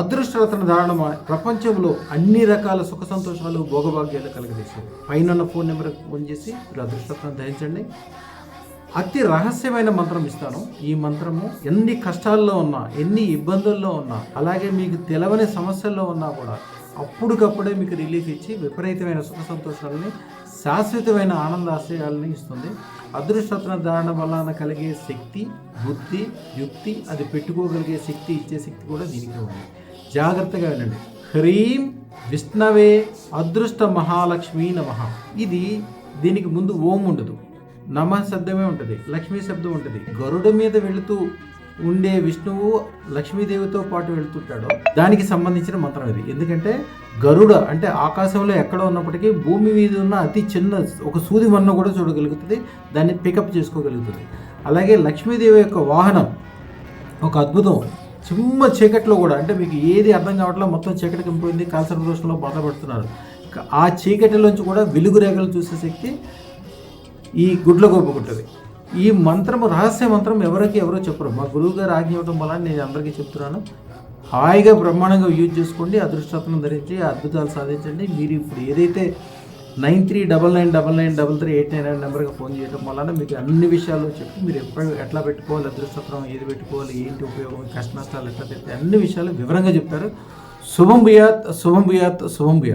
అదృష్టరత్న ధారణ ప్రపంచంలో అన్ని రకాల సుఖ సంతోషాలు భోగభాగ్యాలు కలగజేసేది. పైన ఫోన్ నెంబర్కి ఫోన్ చేసి మీరు అదృష్టరత్నం ధరించండి. అతి రహస్యమైన మంత్రం ఇస్తాను. ఈ మంత్రము ఎన్ని కష్టాల్లో ఉన్నా, ఎన్ని ఇబ్బందుల్లో ఉన్నా, అలాగే మీకు తెలవని సమస్యల్లో ఉన్నా కూడా అప్పటికప్పుడే మీకు రిలీఫ్ ఇచ్చి విపరీతమైన సుఖ సంతోషాలని, శాశ్వతమైన ఆనందాశ్రయాలని ఇస్తుంది. అదృష్టరత్న ధారణ వలన కలిగే శక్తి, బుద్ధి, యుక్తి, అది పెట్టుకోగలిగే శక్తి, ఇచ్చే శక్తి కూడా దీనికి ఉంది. జాగ్రత్తగా వినండి. హ్రీం విష్ణవే అదృష్ట మహాలక్ష్మీ నమః. దీనికి ముందు ఓం ఉండదు, నమః శబ్దమే ఉంటుంది, లక్ష్మీ శబ్దం ఉంటుంది. గరుడ మీద వెళుతూ ఉండే విష్ణువు లక్ష్మీదేవితో పాటు వెళుతుంటాడో దానికి సంబంధించిన మంత్రం ఇది. ఎందుకంటే గరుడ అంటే ఆకాశంలో ఎక్కడ ఉన్నప్పటికీ భూమి మీద ఉన్న అతి చిన్న ఒక సూది మన్ను కూడా చూడగలుగుతుంది, దాన్ని పికప్ చేసుకోగలుగుతుంది. అలాగే లక్ష్మీదేవి యొక్క వాహనం ఒక అద్భుతం. చిమ్మ చీకట్లో కూడా, అంటే మీకు ఏది అర్థం కావట్లేదు, మొత్తం చీకటి కంపోయింది, కాల్సర్ దోషంలో బాధపడుతున్నారు, ఆ చీకటిలోంచి కూడా వెలుగు రేఖలు చూసే శక్తి ఈ గుడ్ల గోపుకుంటుంది. ఈ మంత్రము రహస్య మంత్రం ఎవరో చెప్పరు. మా గురువు గారు ఆజ్ఞ ఇవ్వడం వల్ల నేను అందరికీ చెప్తున్నాను. హాయిగా బ్రహ్మాండంగా యూజ్ చేసుకోండి. అదృష్టరత్నం ధరించి అద్భుతాలు సాధించండి. మీరు ఇప్పుడు ఏదైతే 9399993389 నెంబర్కి ఫోన్ చేయడం వలన మీకు అన్ని విషయాలు చెప్పి మీరు ఎట్లా పెట్టుకోవాలి, అదృష్టరత్నం ఏది పెట్టుకోవాలి, ఏంటి ఉపయోగం, కష్ట నష్టాలు ఎట్లా పెడితే అన్ని విషయాలు వివరంగా చెప్తారు. శుభం భూయాత్, శుభం భూయాత్, శుభం భూయాత్.